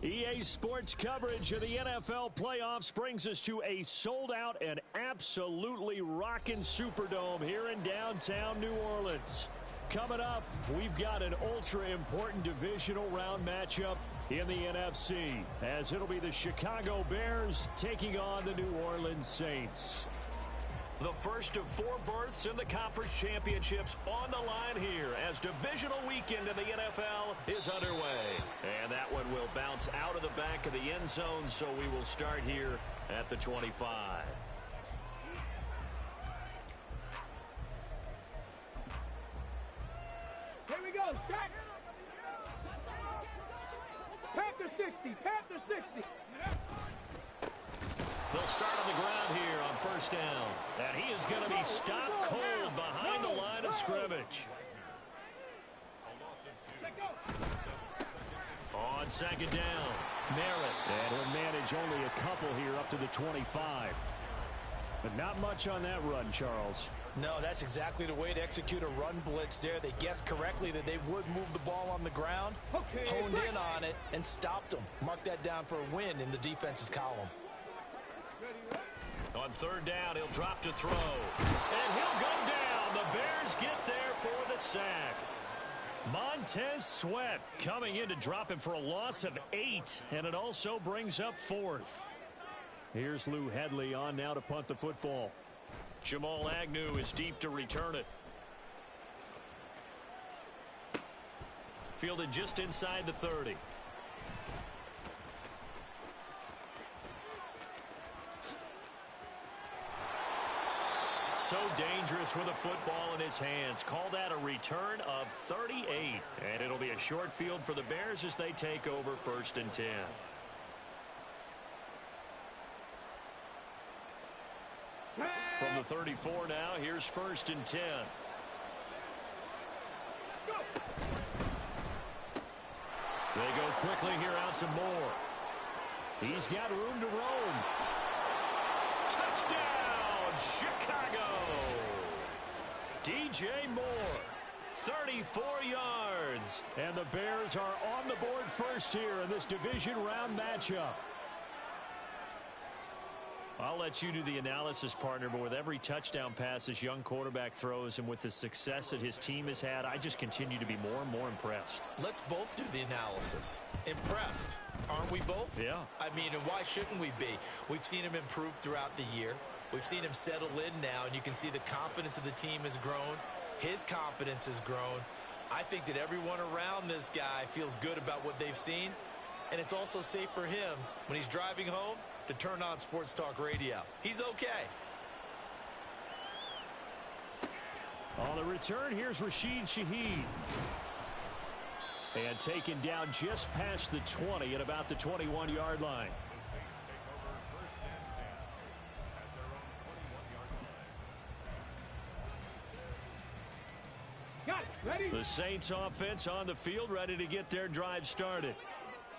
EA Sports coverage of the NFL playoffs brings us to a sold-out and absolutely rocking Superdome here in downtown New Orleans. Coming up, we've got an ultra-important divisional round matchup in the NFC, as it'll be the Chicago Bears taking on the New Orleans Saints. The first of 4 berths in the conference championships on the line here as divisional weekend in the NFL is underway. And that one will bounce out of the back of the end zone, so we will start here at the 25. Here we go, Jack. Panther 60, Panther 60. They'll start on the ground here on first down. And he is going to be stopped cold behind the line of scrimmage. On second down, Merritt. And he'll manage only a couple here up to the 25. But not much on that run, Charles. No, that's exactly the way to execute a run blitz there. They guessed correctly that they would move the ball on the ground, honed in on it, and stopped them. Mark that down for a win in the defense's column. On third down, he'll drop to throw. And he'll go down. The Bears get there for the sack. Montez Sweat coming in to drop him for a loss of 8. And it also brings up 4th. Here's Lou Hedley on now to punt the football. Jamal Agnew is deep to return it. Fielded just inside the 30. So dangerous with a football in his hands. Call that a return of 38. And it'll be a short field for the Bears as they take over 1st and 10. From the 34 now, here's 1st and 10. They go quickly here out to Moore. He's got room to roam. Touchdown, Chicago! DJ Moore, 34 yards. And the Bears are on the board first here in this division round matchup. I'll let you do the analysis, partner, but with every touchdown pass this young quarterback throws and with the success that his team has had, I just continue to be more and more impressed. Let's both do the analysis. Impressed, aren't we both? Yeah. I mean, and why shouldn't we be? We've seen him improve throughout the year. We've seen him settle in now, and you can see the confidence of the team has grown. His confidence has grown. I think that everyone around this guy feels good about what they've seen, and it's also safe for him when he's driving home to turn on Sports Talk Radio. He's okay. On the return, here's Rashid Shaheed. And taken down just past the 20 at about the 21-yard line. The Saints offense on the field, ready to get their drive started.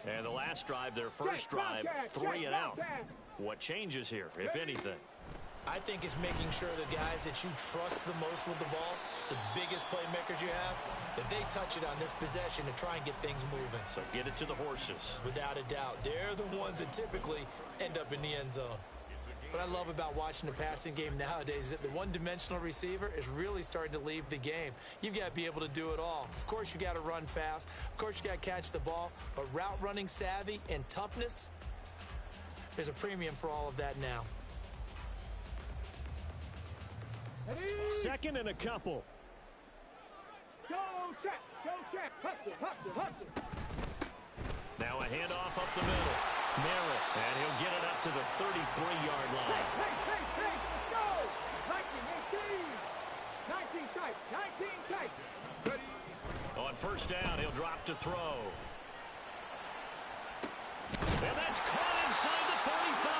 And the last drive, their first drive, 3 and out. What changes here, if anything? I think it's making sure the guys that you trust the most with the ball, the biggest playmakers you have, that they touch it on this possession to try and get things moving. So get it to the horses. Without a doubt. They're the ones that typically end up in the end zone. What I love about watching the passing game nowadays is that the one-dimensional receiver is really starting to leave the game. You've got to be able to do it all. Of course, you got to run fast. Of course, you got to catch the ball. But route running savvy and toughness, there's a premium for all of that now. Second and a couple. Go check, hustle, hustle, hustle. Now a handoff up the middle. Merritt, and he'll get it up to the 33-yard line. Hey, let's go! 19 tight, 19 tight. Ready. On first down, he'll drop to throw. And that's caught inside the 35.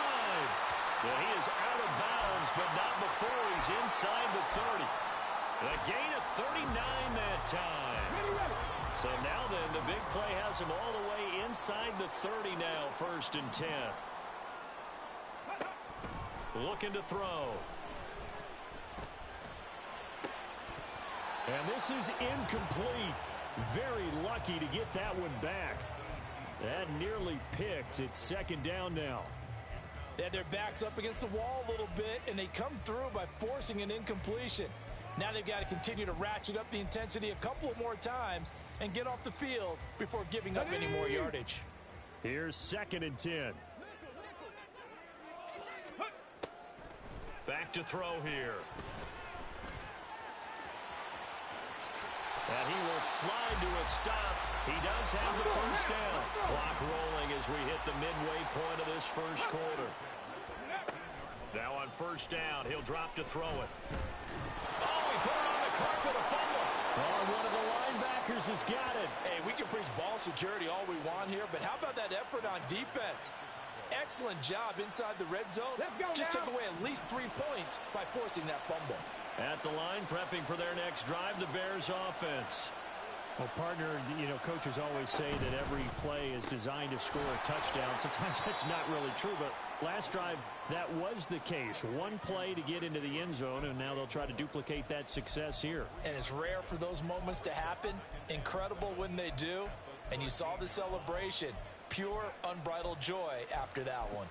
Well, he is out of bounds, but not before he's inside the 30. A gain of 39 that time. Ready. So now then, the big play has him all the way inside the 30 now, 1st and 10. Looking to throw. And this is incomplete. Very lucky to get that one back. That nearly picked. It's second down now. They had their backs up against the wall a little bit, and they come through by forcing an incompletion. Now they've got to continue to ratchet up the intensity a couple of more times and get off the field before giving up any more yardage. Here's 2nd and 10. Back to throw here. And he will slide to a stop. He does have the first down. Clock rolling as we hit the midway point of this first quarter. Now on first down, he'll drop to throw it. Oh, he put it on the carpet, a fumble. Oh, one of the linebackers has got it. Hey, we can preach ball security all we want here, but how about that effort on defense? Excellent job inside the red zone. Just took away at least 3 points by forcing that fumble. At the line, prepping for their next drive, the Bears offense. Well, partner, coaches always say that every play is designed to score a touchdown. Sometimes that's not really true, but last drive, that was the case. One play to get into the end zone, and now they'll try to duplicate that success here. And it's rare for those moments to happen. Incredible when they do. And you saw the celebration. Pure, unbridled joy after that one.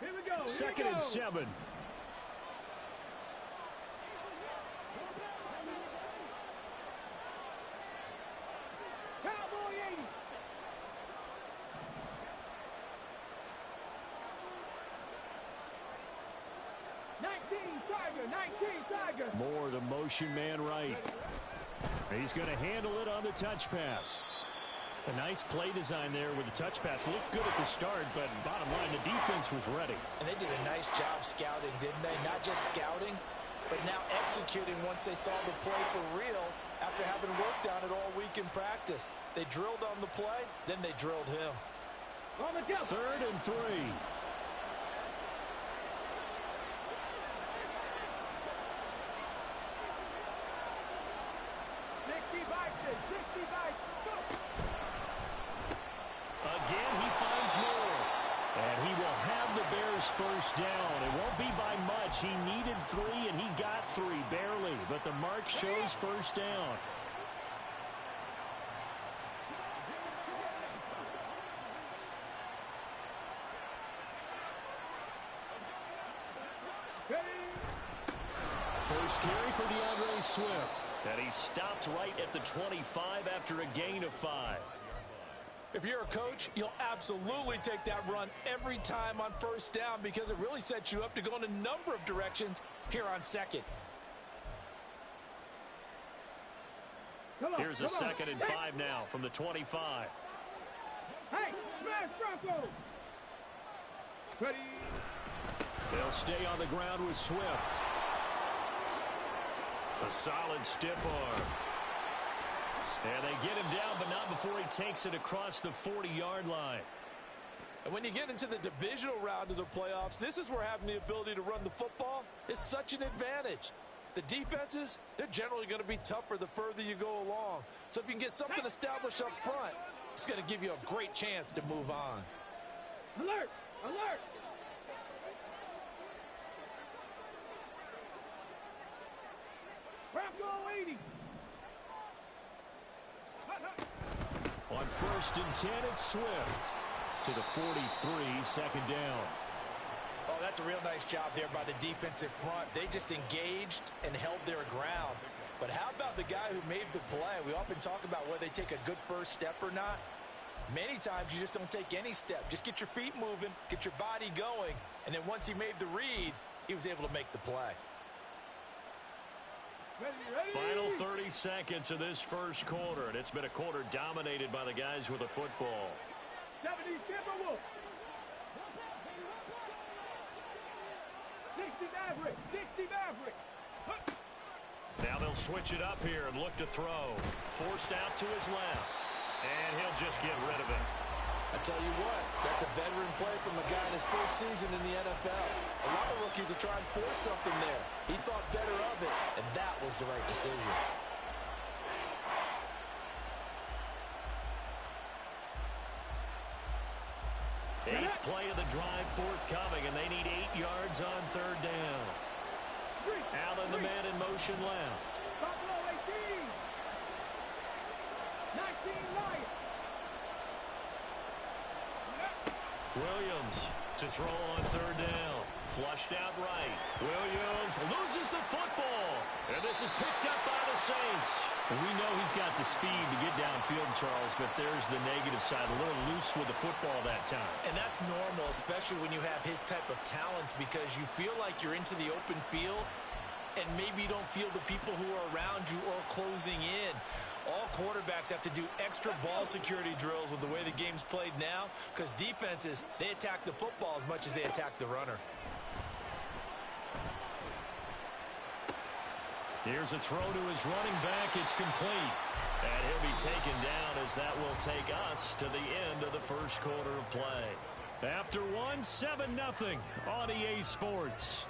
Here we go. 2nd and 7. Cowboy 80. Tiger. More the motion man right. He's going to handle it on the touch pass. A nice play design there with the touch pass. Looked good at the start, but bottom line, the defense was ready. And they did a nice job scouting, didn't they? Not just scouting, but now executing once they saw the play for real after having worked on it all week in practice. They drilled on the play, then they drilled him. 3rd and 3. Again, he finds more. And he will have the Bears first down. It won't be by much. He needed 3, and he got 3, barely. But the mark shows first down. First carry for DeAndre Swift. And he stopped right at the 25 after a gain of 5. If you're a coach, you'll absolutely take that run every time on first down because it really sets you up to go in a number of directions here on 2nd. Here's a 2nd and 5 now from the 25. Hey, smash Bronco. Ready. They'll stay on the ground with Swift. A solid stiff arm. And they get him down, but not before he takes it across the 40-yard line. And when you get into the divisional round of the playoffs, this is where having the ability to run the football is such an advantage. The defenses, they're generally going to be tougher the further you go along. So if you can get something established up front, it's going to give you a great chance to move on. Alert! Alert! Bronco 80. On 1st and 10, it's Swift to the 43, 2nd down. Oh, that's a real nice job there by the defensive front. They just engaged and held their ground. But how about the guy who made the play? We often talk about whether they take a good first step or not. Many times you just don't take any step. Just get your feet moving, get your body going, and then once he made the read, he was able to make the play. Final 30 seconds of this first quarter, and it's been a quarter dominated by the guys with the football. 70 Timberwolves. 60 Maverick. 60 Maverick. Now they'll switch it up here and look to throw. Forced out to his left. And he'll just get rid of it. I tell you what, that's a veteran play from a guy in his first season in the NFL. A lot of rookies will try and force something there. He thought better of it, and that was the right decision. Eighth play of the drive forthcoming, and they need 8 yards on 3rd down. Allen, the man in motion left. Buffalo 18. 19 Lions. Williams to throw on third down. Flushed out right. Williams loses the football. And this is picked up by the Saints. We know he's got the speed to get downfield, Charles, but there's the negative side. A little loose with the football that time. And that's normal, especially when you have his type of talents, because you feel like you're into the open field and maybe you don't feel the people who are around you or closing in. All quarterbacks have to do extra ball security drills with the way the game's played now, because defenses, they attack the football as much as they attack the runner. Here's a throw to his running back. It's complete. And he'll be taken down as that will take us to the end of the first quarter of play. After one, 7-0 on EA Sports.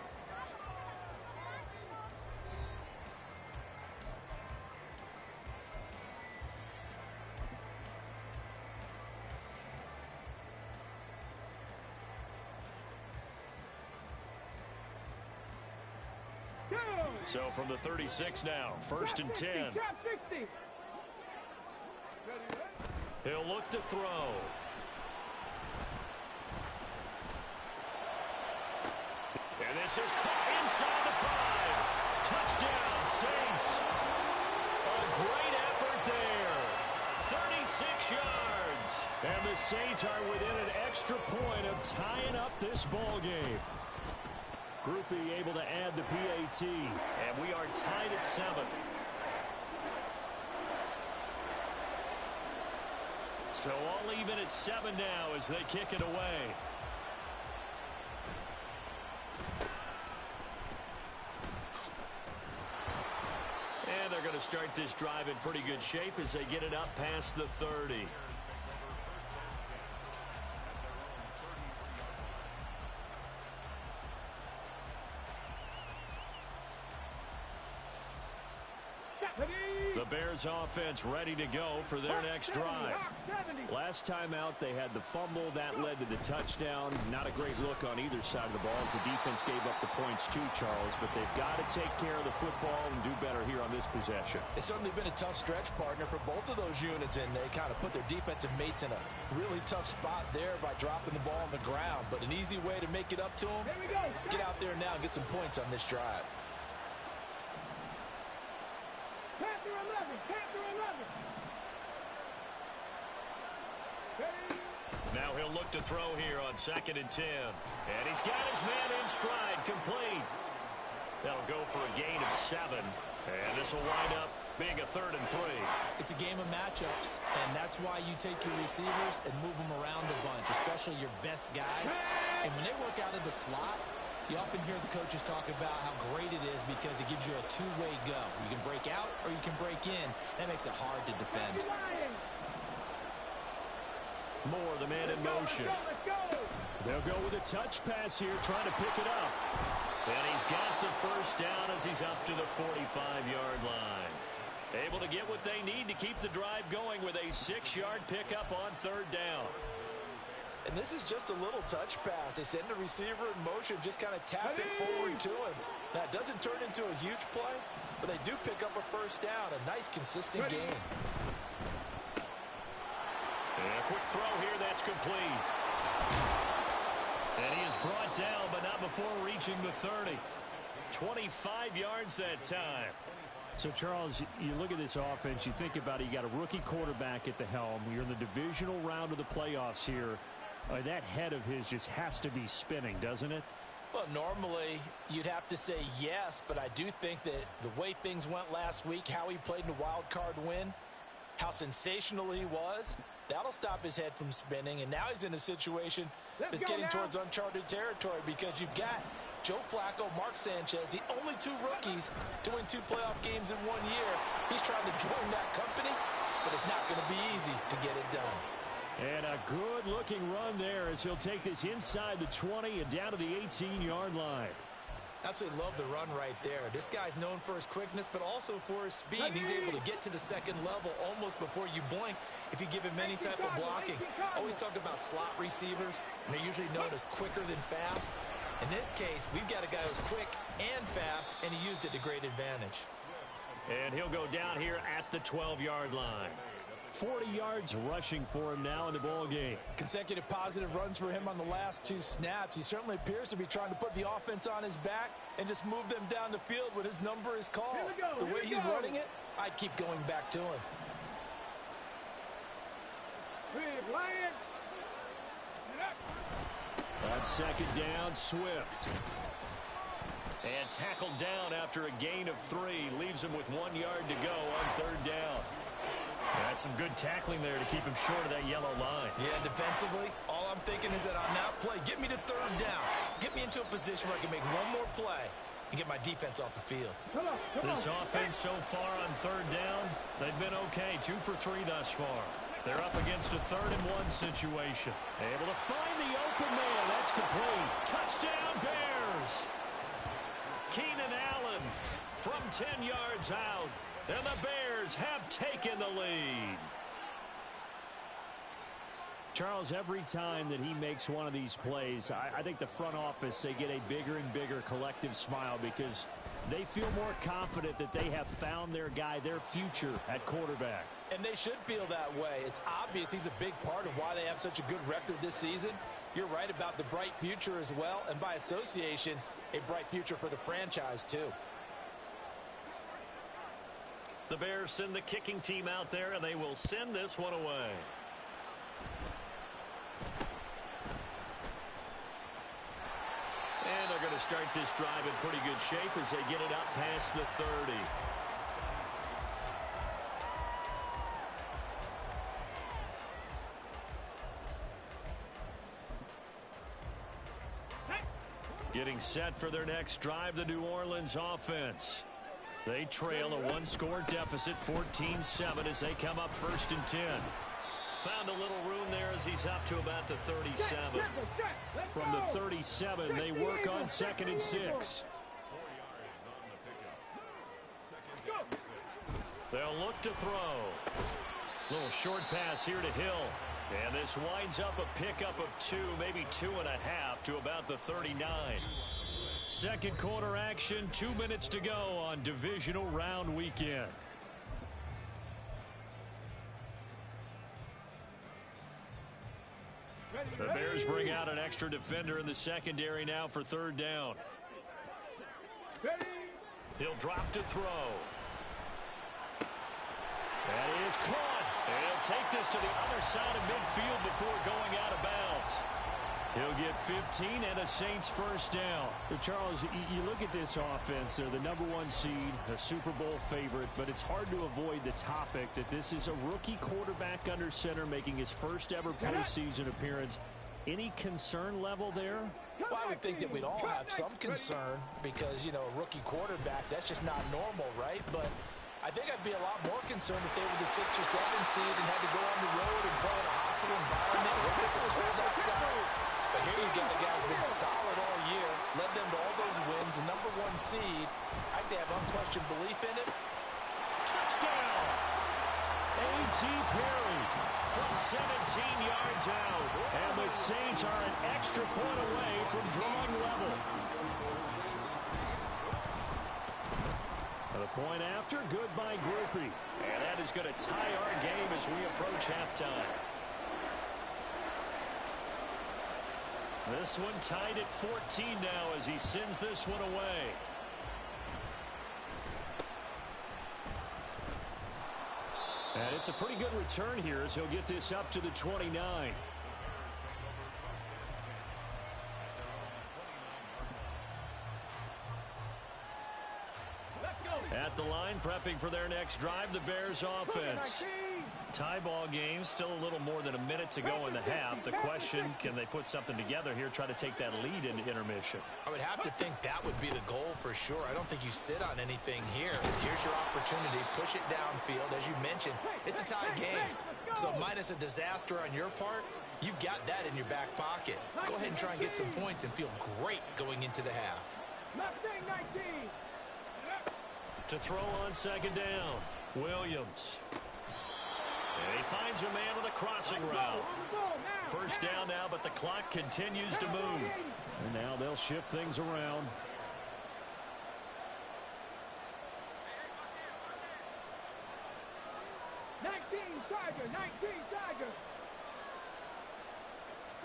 So from the 36 now, first and 10. He'll look to throw. And this is caught inside the 5. Touchdown, Saints. A great effort there. 36 yards. And the Saints are within an extra point of tying up this ball game. Groupie able to add the PAT, and we are tied at 7. So all even at 7 now as they kick it away. And they're going to start this drive in pretty good shape as they get it up past the 30. The Bears offense ready to go for their next drive. Last time out, they had the fumble. That led to the touchdown. Not a great look on either side of the ball as the defense gave up the points too, Charles. But they've got to take care of the football and do better here on this possession. It's certainly been a tough stretch, partner, for both of those units, and they kind of put their defensive mates in a really tough spot there by dropping the ball on the ground. But an easy way to make it up to them, get out there now and get some points on this drive. Panther 11, Panther 11. Now he'll look to throw here on 2nd and 10. And he's got his man in stride, complete. That'll go for a gain of 7. And this will wind up being a 3rd and 3. It's a game of matchups, and that's why you take your receivers and move them around a bunch, especially your best guys. And when they work out of the slot, you often hear the coaches talk about how great it is because it gives you a two-way go. You can break out or you can break in. That makes it hard to defend. Moore, the man in motion. They'll go with a touch pass here, trying to pick it up. And he's got the first down as he's up to the 45-yard line. Able to get what they need to keep the drive going with a 6-yard pickup on 3rd down. And this is just a little touch pass. They send the receiver in motion, just kind of tap it forward to him. Now, it doesn't turn into a huge play, but they do pick up a first down. A nice, consistent gain. And a quick throw here, that's complete. And he is brought down, but not before reaching the 30. 25 yards that time. So, Charles, you look at this offense, you think about it, you got a rookie quarterback at the helm. You're in the divisional round of the playoffs here. That head of his just has to be spinning, doesn't it? Well, normally you'd have to say yes, but I do think that the way things went last week, how he played in the wild card win, how sensational he was, that'll stop his head from spinning. And now he's in a situation that's getting towards uncharted territory because you've got Joe Flacco, Mark Sanchez, the only 2 rookies to win 2 playoff games in 1 year. He's trying to join that company, but it's not going to be easy to get it done. And a good-looking run there as he'll take this inside the 20 and down to the 18-yard line. Absolutely love the run right there. This guy's known for his quickness, but also for his speed. He's able to get to the 2nd level almost before you blink if you give him any type of blocking. Always talk about slot receivers, and they're usually known as quicker than fast. In this case, we've got a guy who's quick and fast, and he used it to great advantage. And he'll go down here at the 12-yard line. 40 yards rushing for him now in the ball game. Consecutive positive runs for him on the last 2 snaps. He certainly appears to be trying to put the offense on his back and just move them down the field when his number is called. The way he's running it, I'd keep going back to him. On second down, Swift. And tackled down after a gain of 3. Leaves him with 1 yard to go on third down. That's some good tackling there to keep him short of that yellow line. Yeah, defensively, all I'm thinking is that on that play, get me to third down. Get me into a position where I can make one more play and get my defense off the field. This offense so far on third down, they've been okay. 2 for 3 thus far. They're up against a 3rd-and-1 situation. Able to find the open man. That's complete. Touchdown, Bears. Keenan Allen from 10 yards out. And the Bears have taken the lead. Charles, every time that he makes one of these plays, I think the front office, they get a bigger and bigger collective smile because they feel more confident that they have found their guy, their future at quarterback. And they should feel that way. It's obvious he's a big part of why they have such a good record this season. You're right about the bright future as well, and by association, a bright future for the franchise too. The Bears send the kicking team out there, and they will send this one away. And they're going to start this drive in pretty good shape as they get it up past the 30. Getting set for their next drive, the New Orleans offense. They trail a 1-score deficit, 14-7, as they come up 1st and 10. Found a little room there as he's up to about the 37. From the 37, they work on 2nd and 6. They'll look to throw. Little short pass here to Hill. And this winds up a pickup of 2, maybe 2.5 to about the 39. Second quarter action, 2 minutes to go on divisional round weekend. The Bears bring out an extra defender in the secondary now for 3rd down. He'll drop to throw. That is caught. And he'll take this to the other side of midfield before going out of bounds. He'll get 15 and a Saints 1st down. But Charles, you look at this offense, they're the #1 seed, a Super Bowl favorite, but it's hard to avoid the topic that this is a rookie quarterback under center making his first ever postseason appearance. Any concern level there? Well, I would think that we'd all have some concern because, you know, a rookie quarterback, that's just not normal, right? But I think I'd be a lot more concerned if they were the 6th or 7th seed and had to go on the road and play in a hostile environment or if it was cold outside. But here you got a guy who's been solid all year, led them to all those wins, #1 seed. I think they have unquestioned belief in it. Touchdown! A.T. Perry from 17 yards out. And the Saints are an extra point away from drawing level. The point after, good by Groupie. And that is going to tie our game as we approach halftime. This one tied at 14 now as he sends this one away. And it's a pretty good return here as he'll get this up to the 29. At the line, prepping for their next drive, the Bears offense. Tie ball game, still a little more than a minute to go in the half. The question, can they put something together here, try to take that lead into intermission? I would have to think that would be the goal for sure. I don't think you sit on anything here. Here's your opportunity. Push it downfield. As you mentioned, it's a tie game. So minus a disaster on your part, you've got that in your back pocket. Go ahead and try and get some points and feel great going into the half. To throw on second down, Williams. And he finds a man with a crossing route. First down now, but the clock continues to move. And now they'll shift things around. Tiger, 19 Tiger.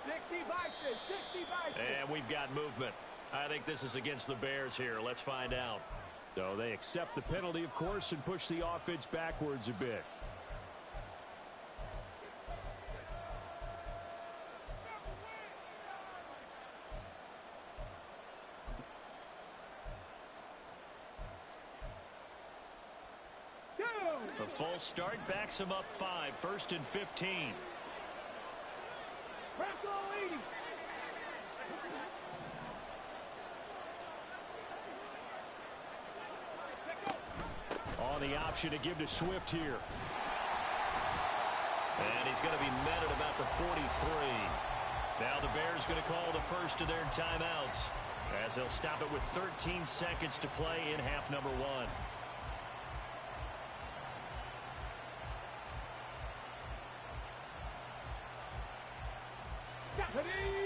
60 Bison, 60 Bison. And we've got movement. I think this is against the Bears here. Let's find out. So they accept the penalty, of course, and push the offense backwards a bit. The full start backs him up 5, 1st and 15. On the option to give to Swift here. And he's going to be met at about the 43. Now the Bears going to call the first of their timeouts, as they'll stop it with 13 seconds to play in half number 1.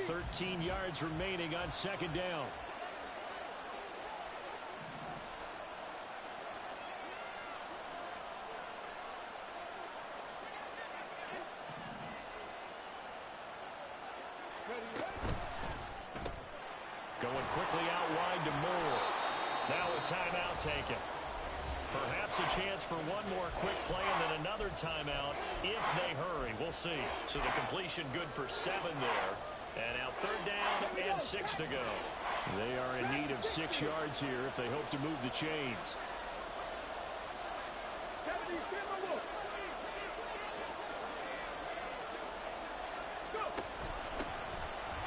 13 yards remaining on second down. Going quickly out wide to Moore. Now a timeout taken. Perhaps a chance for one more quick play and then another timeout if they hurry. We'll see. So the completion good for 7 there. And now 3rd down and 6 to go. They are in need of 6 yards here if they hope to move the chains.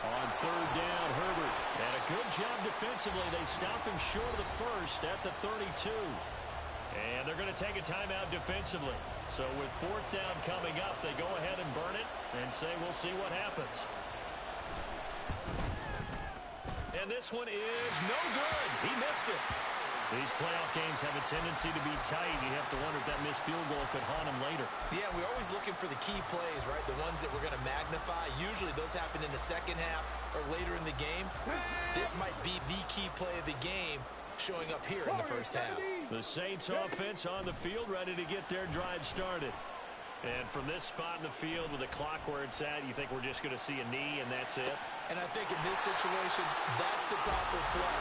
On 3rd down, Herbert. And a good job defensively. They stop him short of the first at the 32. And they're going to take a timeout defensively. So with 4th down coming up, they go ahead and burn it and say we'll see what happens. And this one is no good. He missed it. These playoff games have a tendency to be tight. You have to wonder if that missed field goal could haunt him later. Yeah, we're always looking for the key plays, right? The ones that we're going to magnify. Usually those happen in the second half or later in the game. This might be the key play of the game showing up here in the first half. The Saints offense on the field, ready to get their drive started. And from this spot in the field with the clock where it's at, you think we're just going to see a knee and that's it? And I think in this situation, that's the proper play.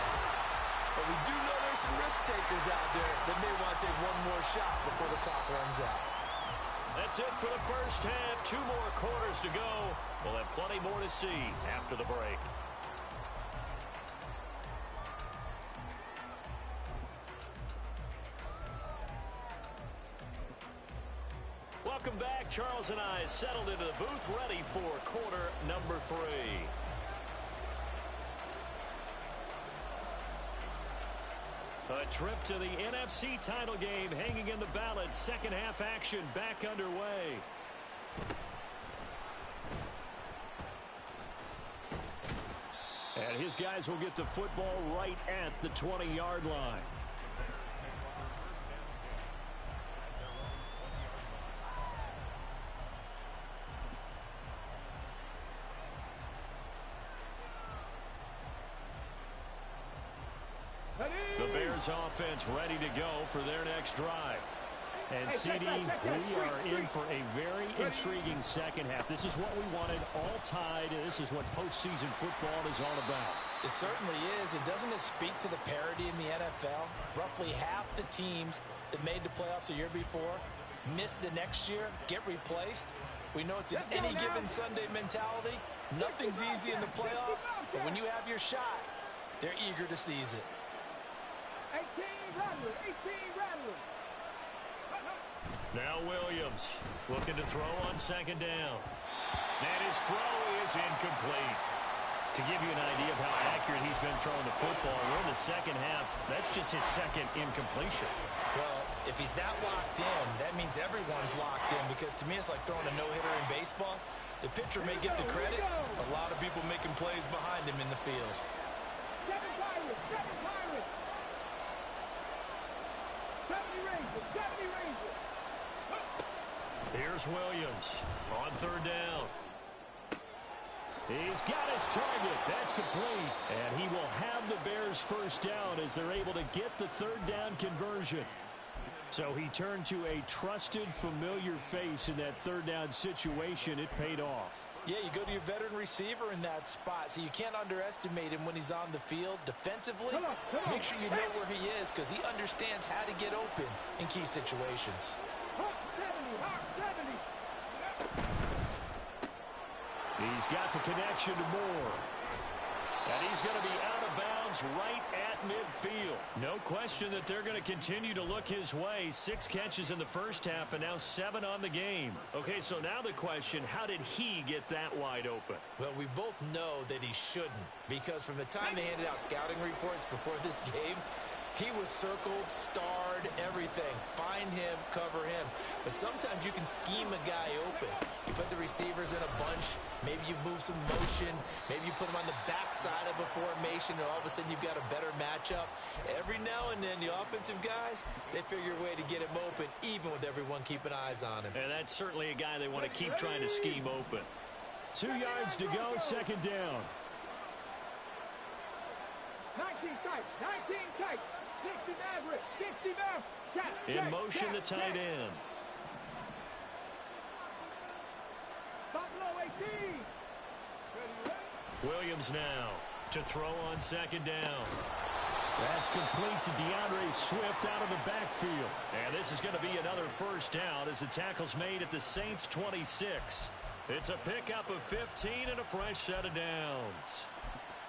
But we do know there's some risk takers out there that may want to take one more shot before the clock runs out. That's it for the first half. 2 more quarters to go. We'll have plenty more to see after the break. Welcome back. Charles and I settled into the booth, ready for quarter number 3. A trip to the NFC title game hanging in the balance. Second half action back underway. And his guys will get the football right at the 20-yard line. The Bears offense ready to go for their next drive. And CD, we are in for a very intriguing second half. This is what we wanted, all tied. This is what postseason football is all about. It certainly is. And doesn't it speak to the parity in the NFL? Roughly half the teams that made the playoffs the year before miss the next year, get replaced. We know it's an any given Sunday mentality. Nothing's easy in the playoffs, but when you have your shot, they're eager to seize it. 18 Rattler. Now Williams looking to throw on second down. And his throw is incomplete. To give you an idea of how accurate he's been throwing the football, we're in the second half. That's just his second incompletion. Well, if he's that locked in, that means everyone's locked in, because to me it's like throwing a no-hitter in baseball. The pitcher may get the credit, a lot of people making plays behind him in the field. 7 Pirates. 70 Rangers. Here's Williams on third down. He's got his target. That's complete. And he will have the Bears first down as they're able to get the third down conversion. So he turned to a trusted, familiar face in that third down situation. It paid off. Yeah, you go to your veteran receiver in that spot, so you can't underestimate him when he's on the field. Defensively, make sure you know where he is because he understands how to get open in key situations. He's got the connection to Moore. And he's going to be out of bounds right at midfield. No question that they're going to continue to look his way. 6 catches in the first half and now 7 on the game. Okay, so now the question, how did he get that wide open? Well, we both know that he shouldn't, because from the time they handed out scouting reports before this game, he was circled, starred, everything. Find him, cover him. But sometimes you can scheme a guy open. You put the receivers in a bunch. Maybe you move some motion. Maybe you put him on the backside of a formation, and all of a sudden you've got a better matchup. Every now and then, the offensive guys, they figure a way to get him open, even with everyone keeping eyes on him. And that's certainly a guy they want to keep trying to scheme open. 2 yards to go, second down. 19 tight, 19 tight. 60 average, 60 average. In motion, the tight end. Buffalo 18. Williams now to throw on second down. That's complete to DeAndre Swift out of the backfield. And this is going to be another first down as the tackle's made at the Saints' 26. It's a pickup of 15 and a fresh set of downs.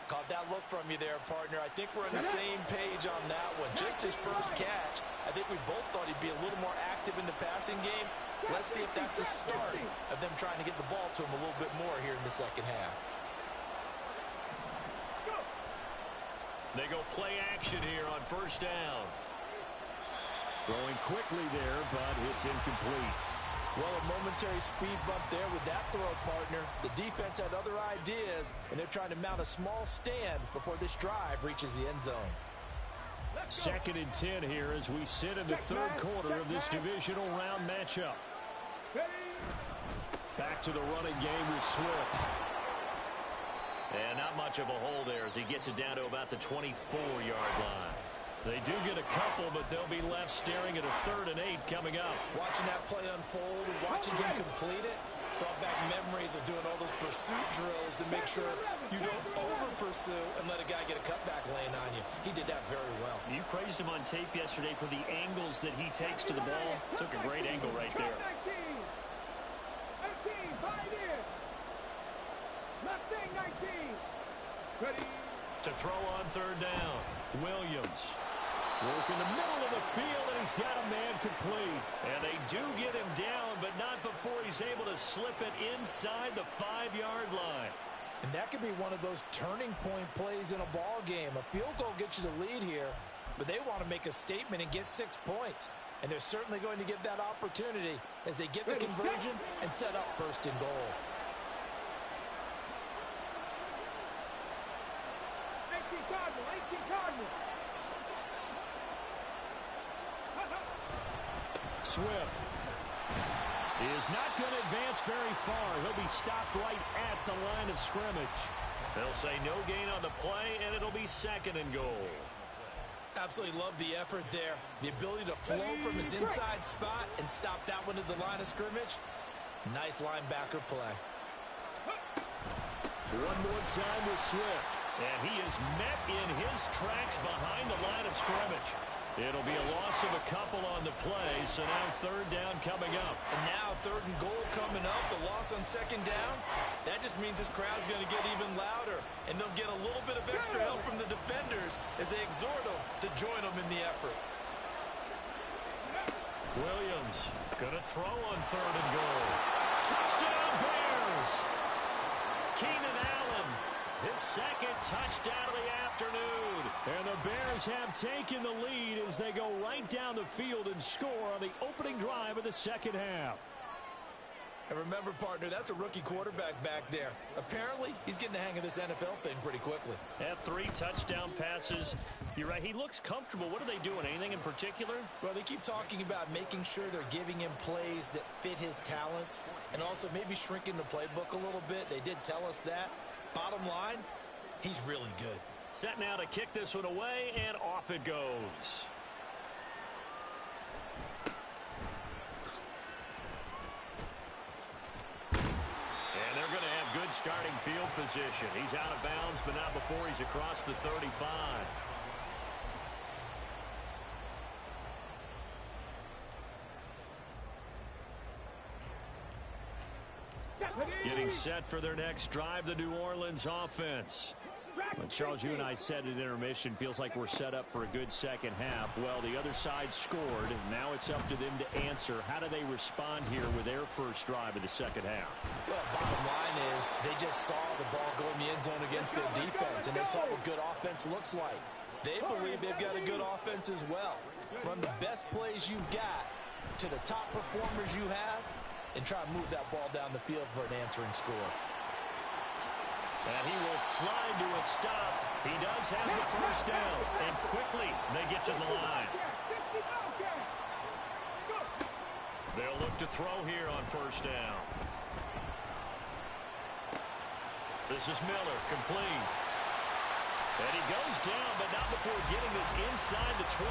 Caught that look from you there, partner. I think we're on the same page on that one. Just his first catch, I think we both thought he'd be a little more active in the passing game. Let's see if that's the start of them trying to get the ball to him a little bit more here in the second half. They go play action here on first down. Throwing quickly there, but it's incomplete. Well, a momentary speed bump there with that throw, partner. The defense had other ideas, and they're trying to mount a small stand before this drive reaches the end zone. Second and 10 here as we sit in the third quarter of this divisional round matchup. Back to the running game with Swift. And not much of a hole there as he gets it down to about the 24-yard line. They do get a couple, but they'll be left staring at a 3rd and 8 coming up. Watching that play unfold and watching him complete it brought back memories of doing all those pursuit drills to make sure you don't over-pursue and let a guy get a cutback lane on you. He did that very well. You praised him on tape yesterday for the angles that he takes to the ball. Took a great angle right there. 18, 5 in. Left thing, 19. Ready. To throw on third down, Williams. Work in the middle of the field, and he's got a man complete. And they do get him down, but not before he's able to slip it inside the 5-yard line. And that could be one of those turning point plays in a ball game. A field goal gets you the lead here, but they want to make a statement and get 6 points. And they're certainly going to get that opportunity as they get the conversion and set up 1st and goal. 18 Cardinal, 18 Cardinal. Swift is not going to advance very far. He'll be stopped right at the line of scrimmage. They'll say no gain on the play, and it'll be 2nd and goal. Absolutely love the effort there. The ability to flow from his inside spot and stop that one at the line of scrimmage. Nice linebacker play. One more time with Swift. And he is met in his tracks behind the line of scrimmage. It'll be a loss of a couple on the play, so now 3rd down coming up. And now 3rd and goal coming up, the loss on 2nd down. That just means this crowd's going to get even louder, and they'll get a little bit of extra help from the defenders as they exhort them to join them in the effort. Williams going to throw on 3rd and goal. Touchdown Bears! Keenan Allen, his 2nd touchdown of the afternoon. And the Bears have taken the lead as they go right down the field and score on the opening drive of the 2nd half. And remember, partner, that's a rookie quarterback back there. Apparently, he's getting the hang of this NFL thing pretty quickly. Had 3 touchdown passes. You're right, he looks comfortable. What are they doing? Anything in particular? Well, they keep talking about making sure they're giving him plays that fit his talents and also maybe shrinking the playbook a little bit. They did tell us that. Bottom line, he's really good. Set now to kick this one away, and off it goes. And they're going to have good starting field position. He's out of bounds, but not before he's across the 35. Getting set for their next drive, the New Orleans offense. But Charles, you and I said at intermission, feels like we're set up for a good second half. Well, the other side scored, and now it's up to them to answer. How do they respond here with their first drive of the second half? Well, bottom line is they just saw the ball go in the end zone against their defense, and they saw what good offense looks like. They believe they've got a good offense as well. Run the best plays you've got to the top performers you have, and try to move that ball down the field for an answering score. And he will slide to a stop. He does have the first down. And quickly, they get to the line. They'll look to throw here on first down. This is Miller, complete. And he goes down, but not before getting this inside the 25.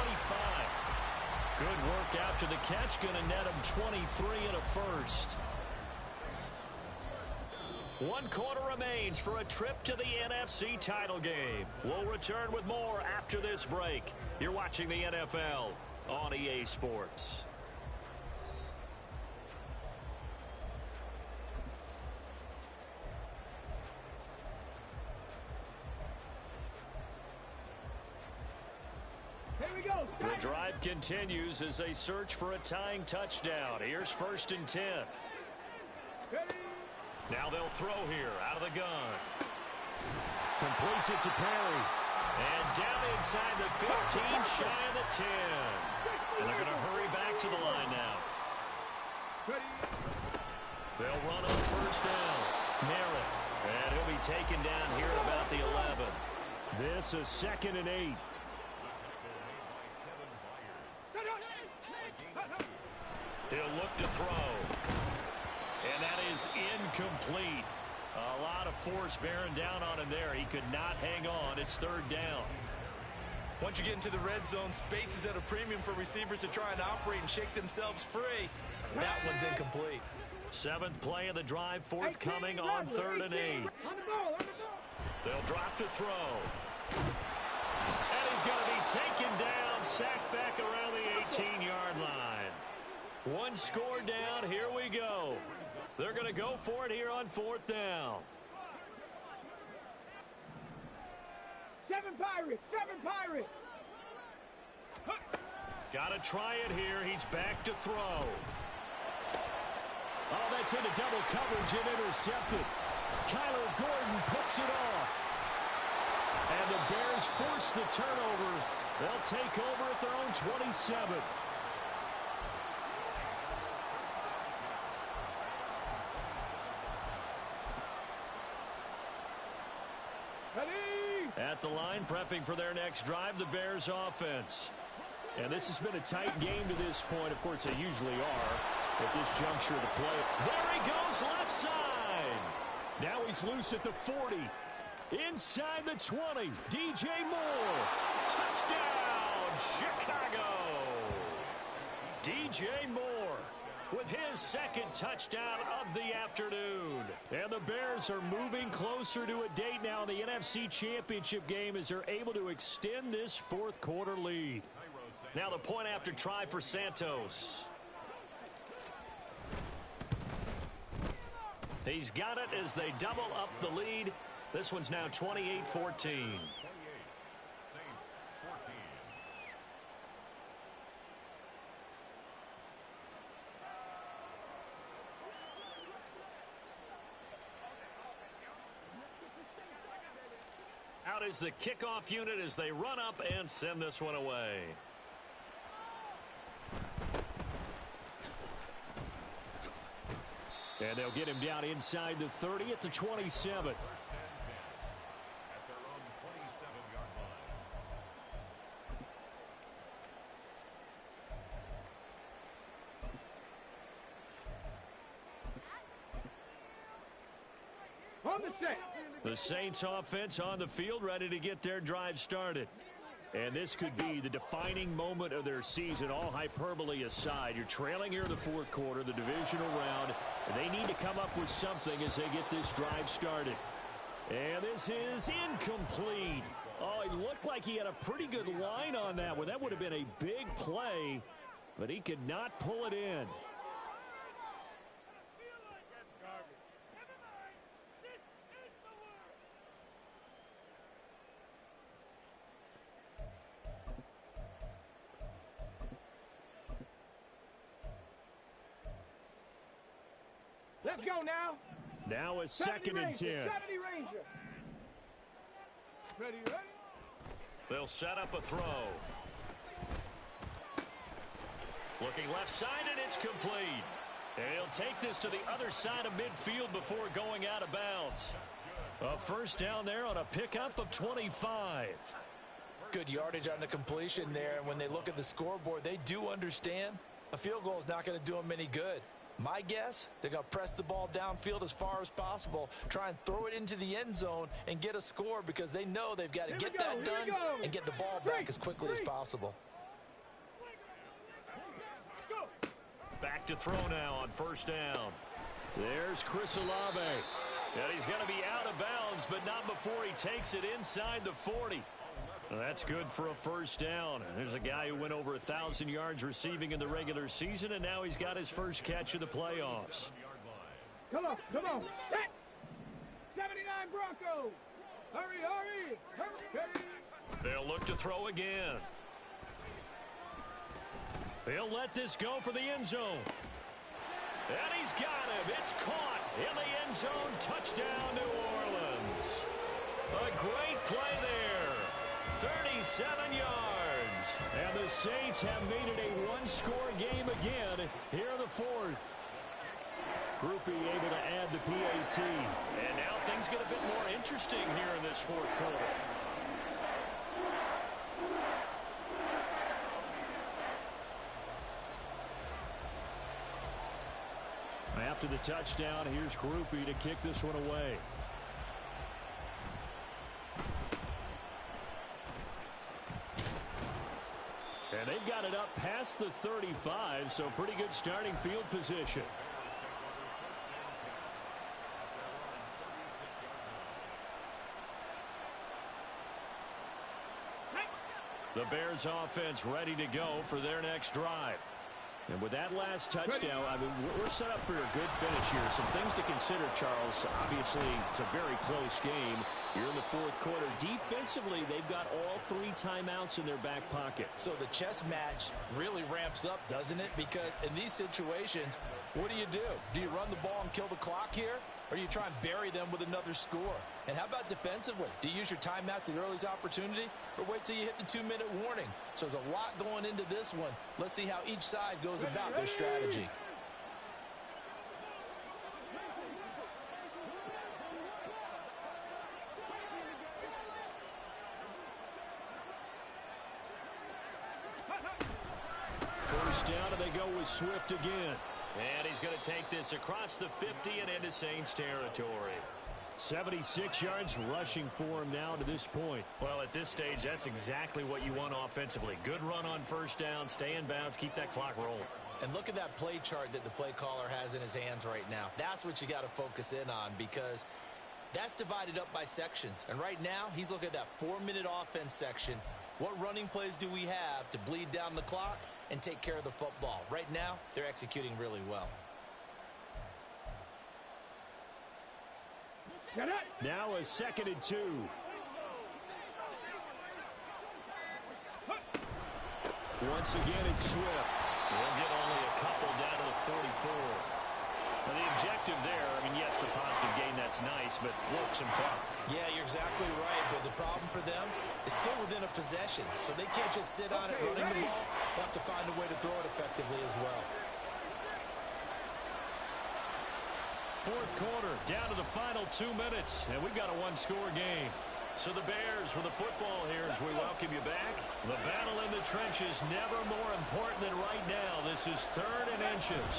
Good work after the catch. Going to net him 23 and a first. 1 quarter remains for a trip to the NFC title game. We'll return with more after this break. You're watching the NFL on EA Sports. Here we go. The drive continues as they search for a tying touchdown. Here's 1st and 10. Ready? Now they'll throw here out of the gun. Completes it to Perry. And down inside the 15, shy of the 10. And they're going to hurry back to the line now. They'll run on first down. Merritt. And he'll be taken down here at about the 11. This is 2nd and 8. He'll look to throw. And that is incomplete. A lot of force bearing down on him there. He could not hang on. It's 3rd down. Once you get into the red zone, space is at a premium for receivers to try and operate and shake themselves free. That one's incomplete. 7th play of the drive, forthcoming on 3rd and 8. They'll drop to throw. And he's going to be taken down, sacked back around the 18-yard line. 1 score down. Here we go. They're going to go for it here on 4th down. 7 Pirates. 7 Pirates. Got to try it here. He's back to throw. Oh, that's into double coverage and intercepted. Kyler Gordon puts it off. And the Bears force the turnover. They'll take over at their own 27. At the line, prepping for their next drive, the Bears offense. And this has been a tight game to this point. Of course, they usually are at this juncture of the play. There he goes, left side. Now he's loose at the 40. Inside the 20, DJ Moore. Touchdown, Chicago. DJ Moore with his 2nd touchdown of the afternoon. And the Bears are moving closer to a date now in the NFC Championship game as they're able to extend this 4th quarter lead. Now the point after try for Santos. He's got it as they double up the lead. This one's now 28-14. Out is the kickoff unit as they run up and send this one away. And they'll get him down inside the 30 at the 27. On the set. The Saints offense on the field, ready to get their drive started. And this could be the defining moment of their season, all hyperbole aside. You're trailing here in the fourth quarter, the divisional round. They need to come up with something as they get this drive started. And this is incomplete. Oh, it looked like he had a pretty good line on that one. That would have been a big play, but he could not pull it in. Let's go now. Now a second and 10. 70 Ranger. Ready, ready? They'll set up a throw. Looking left side, and it's complete. And he'll take this to the other side of midfield before going out of bounds. A first down there on a pickup of 25. Good yardage on the completion there. And when they look at the scoreboard, they do understand a field goal is not going to do them any good. My guess, they're going to press the ball downfield as far as possible, try and throw it into the end zone and get a score because they know they've got to get that done and get the ball back as quickly as possible. Back to throw now on first down. There's Chris Olave. And he's going to be out of bounds, but not before he takes it inside the 40. Well, that's good for a first down. There's a guy who went over 1,000 yards receiving in the regular season, and now he's got his first catch of the playoffs. Come on, come on. Set. 79 Broncos. Hurry, hurry, hurry. They'll look to throw again. They'll let this go for the end zone. And he's got him. It's caught in the end zone. Touchdown, New Orleans. A great play there. 37 yards. And the Saints have made it a one-score game again here in the fourth. Groupie able to add the PAT. And now things get a bit more interesting here in this fourth quarter. After the touchdown, here's Groupie to kick this one away. And they've got it up past the 35, so pretty good starting field position. The Bears offense ready to go for their next drive. And with that last touchdown, I mean, we're set up for a good finish here. Some things to consider, Charles. Obviously, it's a very close game. You're in the fourth quarter. Defensively, they've got all 3 timeouts in their back pocket. So the chess match really ramps up, doesn't it? Because in these situations, what do? Do you run the ball and kill the clock here? Or do you try and bury them with another score? And how about defensively? Do you use your timeouts at earliest opportunity? Or wait till you hit the 2-minute warning? So there's a lot going into this one. Let's see how each side goes about their strategy. First down, and they go with Swift again. And he's going to take this across the 50 and into Saints territory. 76 yards rushing for him now to this point. Well, at this stage, that's exactly what you want offensively. Good run on first down, stay in bounds, keep that clock rolling. And look at that play chart that the play caller has in his hands right now. That's what you got to focus in on because that's divided up by sections. And right now, he's looking at that 4-minute offense section. What running plays do we have to bleed down the clock and take care of the football? Right now, they're executing really well. Now a 2nd and 2. Once again, it's Swift. We'll get only a couple down to the 44. Now the objective there, I mean, yes, the positive gain, that's nice, but works in part. Yeah, you're exactly right, but the problem for them is still within a possession, so they can't just sit on it running the ball. They have to find a way to throw it effectively as well. fourth quarter, down to the final 2 minutes, and we've got a one-score game. So the Bears with the football here as we welcome you back. The battle in the trenches never more important than right now. This is 3rd and inches.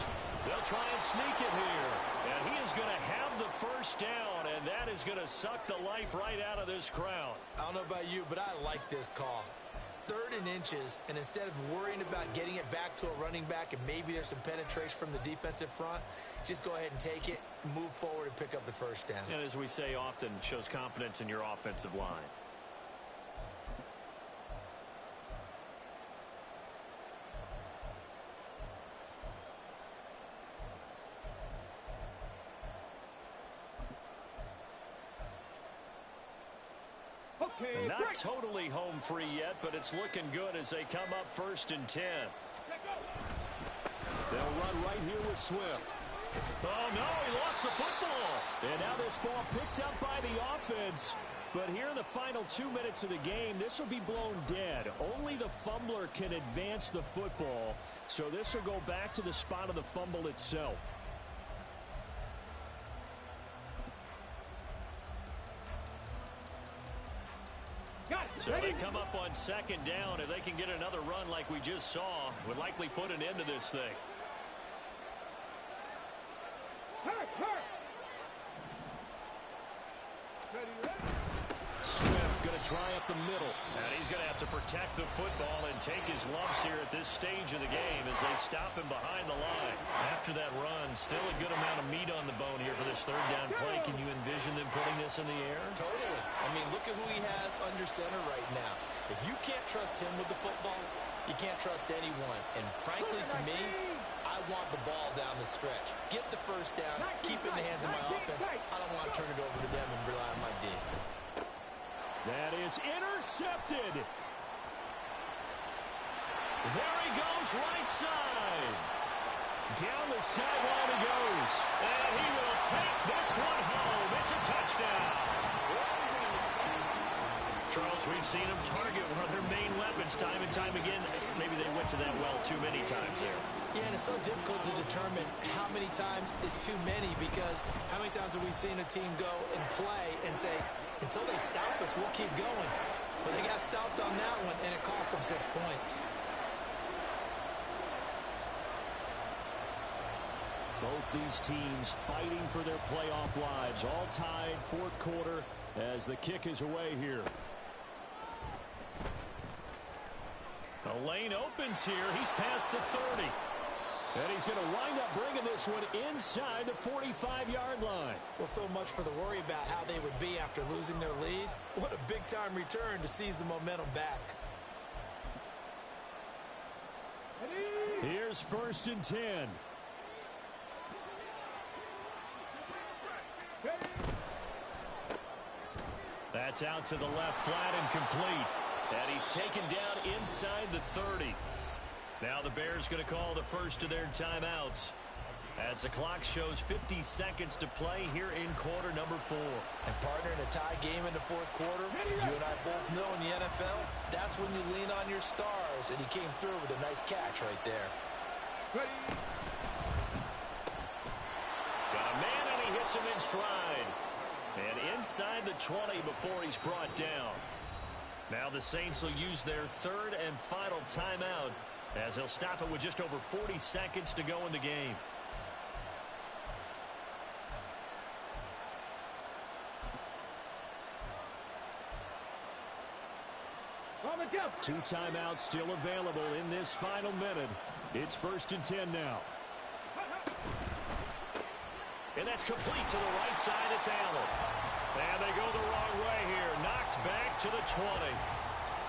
They'll try and sneak it here. And he is going to have the first down, and that is going to suck the life right out of this crowd. I don't know about you, but I like this call. 3rd and inches, and instead of worrying about getting it back to a running back and maybe there's some penetration from the defensive front, just go ahead and take it, move forward, and pick up the first down. And as we say often, shows confidence in your offensive line. Okay, Not totally home free yet, but it's looking good as they come up 1st and 10. They'll run right here with Swift. Oh, no, he lost the football. And now this ball picked up by the offense. But here in the final 2 minutes of the game, this will be blown dead. Only the fumbler can advance the football. So this will go back to the spot of the fumble itself. So they come up on 2nd down. If they can get another run like we just saw, would likely put an end to this thing. Swift going to try up the middle. And he's going to have to protect the football and take his lumps here at this stage of the game as they stop him behind the line. After that run, still a good amount of meat on the bone here for this 3rd down play. Can you envision them putting this in the air? Totally. I mean, look at who he has under center right now. If you can't trust him with the football, you can't trust anyone. And frankly, to me, I want the ball down the stretch. Get the first down, keep it in the hands of my offense. I don't want to turn it over to them and rely on my D. That is intercepted. There he goes, right side. Down the sideline he goes. And he will take this one home. It's a touchdown. Charles, we've seen him target one of their main weapons time and time again. Maybe they went to that well too many times there. Yeah, and it's so difficult to determine how many times is too many, because how many times have we seen a team go and play and say, until they stop us, we'll keep going. But they got stopped on that one, and it cost them 6 points. Both these teams fighting for their playoff lives. All tied, 4th quarter, as the kick is away here. The lane opens here. He's past the 30. And he's going to wind up bringing this one inside the 45-yard line. Well, so much for the worry about how they would be after losing their lead. What a big-time return to seize the momentum back. Here's 1st and 10. That's out to the left, flat and complete. And he's taken down inside the 30. Now the Bears going to call the first of their timeouts as the clock shows 50 seconds to play here in quarter number 4. And partner, in a tie game in the 4th quarter, you and I both know in the NFL, that's when you lean on your stars. And he came through with a nice catch right there. Got a man and he hits him in stride. And inside the 20 before he's brought down. Now the Saints will use their 3rd and final timeout as he'll stop it with just over 40 seconds to go in the game. Two timeouts still available in this final minute. It's 1st and 10 now. And that's complete to the right side. It's Allen. And they go the wrong way here. Knocked back to the 20.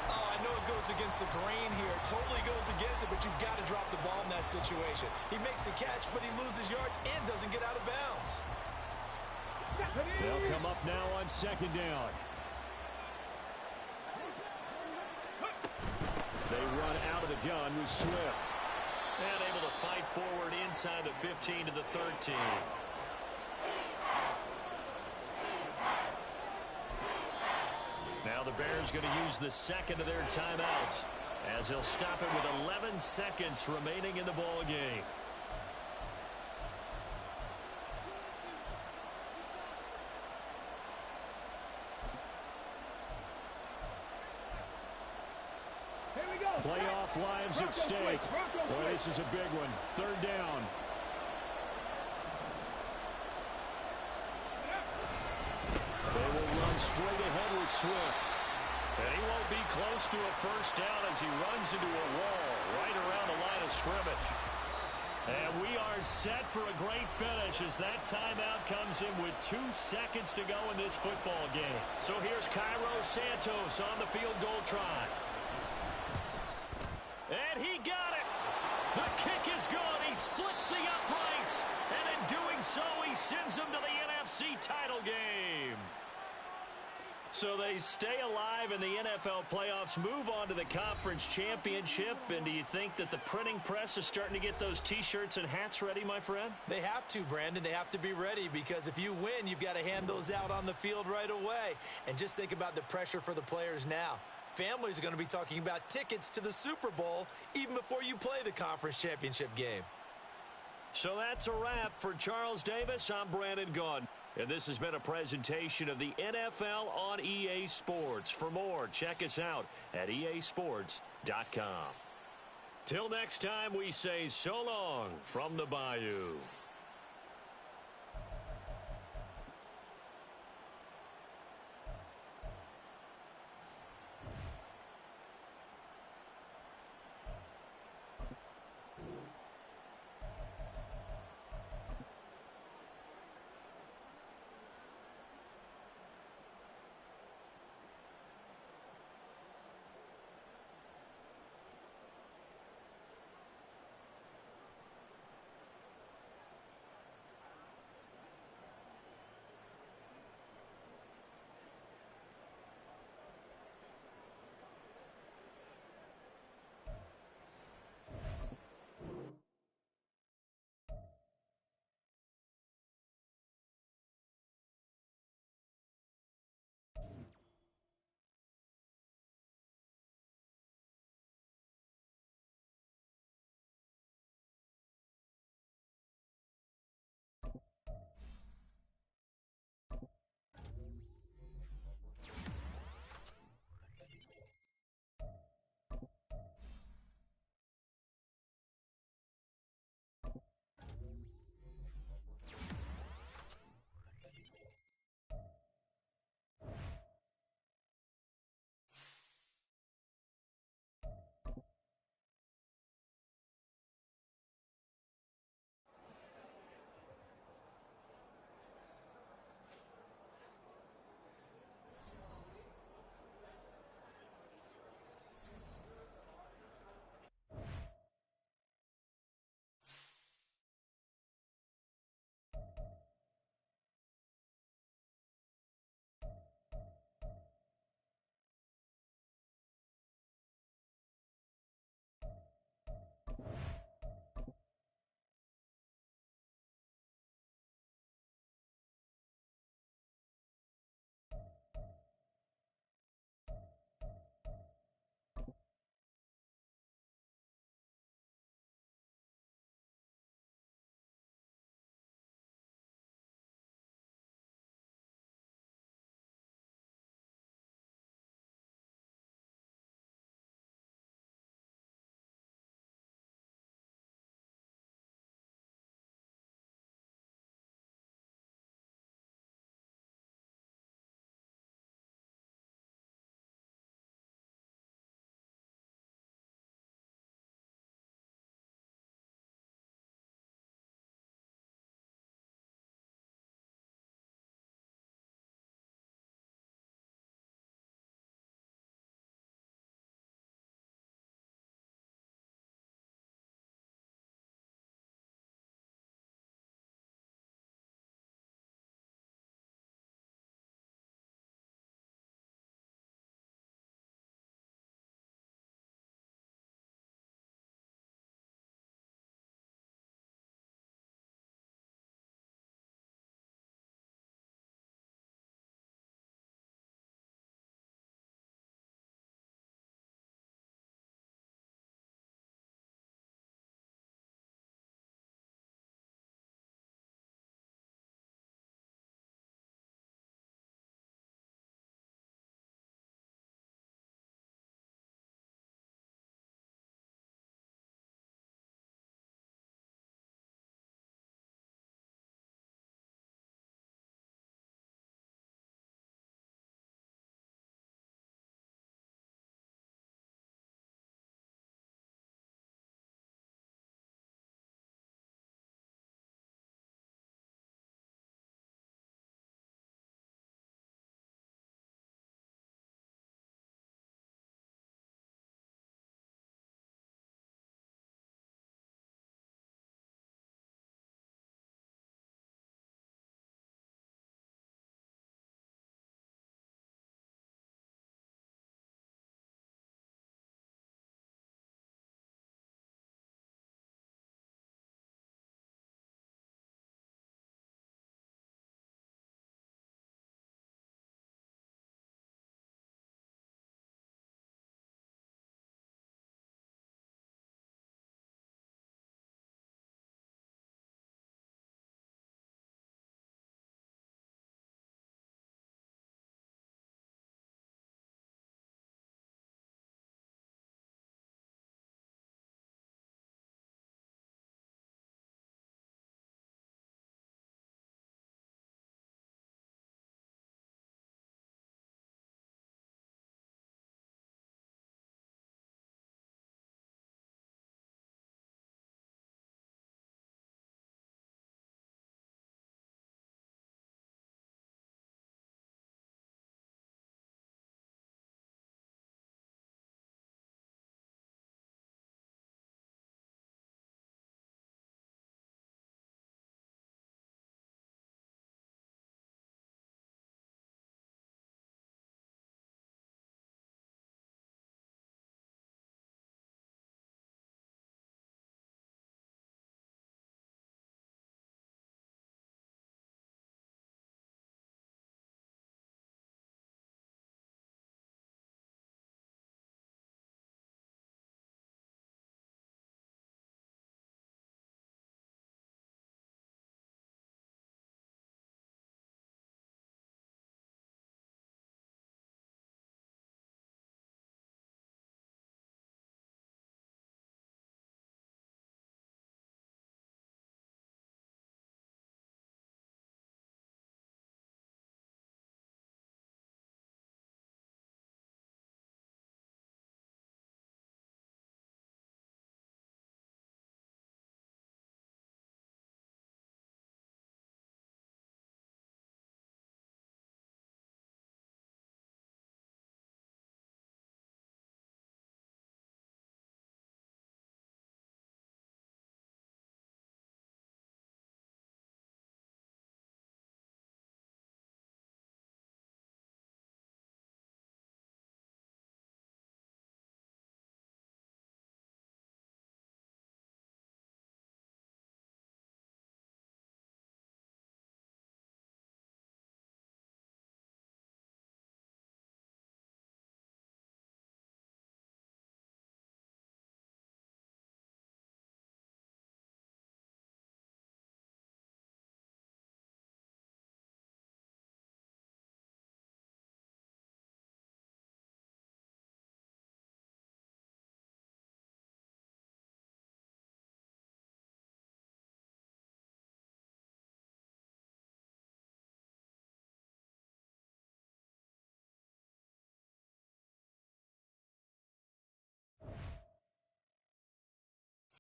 Oh, I know it goes against the grain here. It totally goes against it, but you've got to drop the ball in that situation. He makes a catch, but he loses yards and doesn't get out of bounds. They'll come up now on 2nd down. They run out of the gun with Swift. And able to fight forward inside the 15 to the 13. Now the Bears going to use the 2nd of their timeouts as he'll stop it with 11 seconds remaining in the ball game. Playoff lives at stake. Boy, this is a big one. Third down. They will run straight ahead with Swift. And he won't be close to a first down as he runs into a wall right around the line of scrimmage. And we are set for a great finish as that timeout comes in with 2 seconds to go in this football game. So here's Cairo Santos on the field goal try. And he got it. The kick is good. He splits the uprights. And in doing so, he sends them to the NFC title game. So they stay alive in the NFL playoffs, move on to the conference championship. And do you think that the printing press is starting to get those T-shirts and hats ready, my friend? They have to, Brandon. They have to be ready because if you win, you've got to hand those out on the field right away. And just think about the pressure for the players now. Families are going to be talking about tickets to the Super Bowl even before you play the conference championship game. So that's a wrap for Charles Davis. I'm Brandon Gaudin. And this has been a presentation of the NFL on EA Sports. For more, check us out at easports.com. Till next time, we say so long from the Bayou.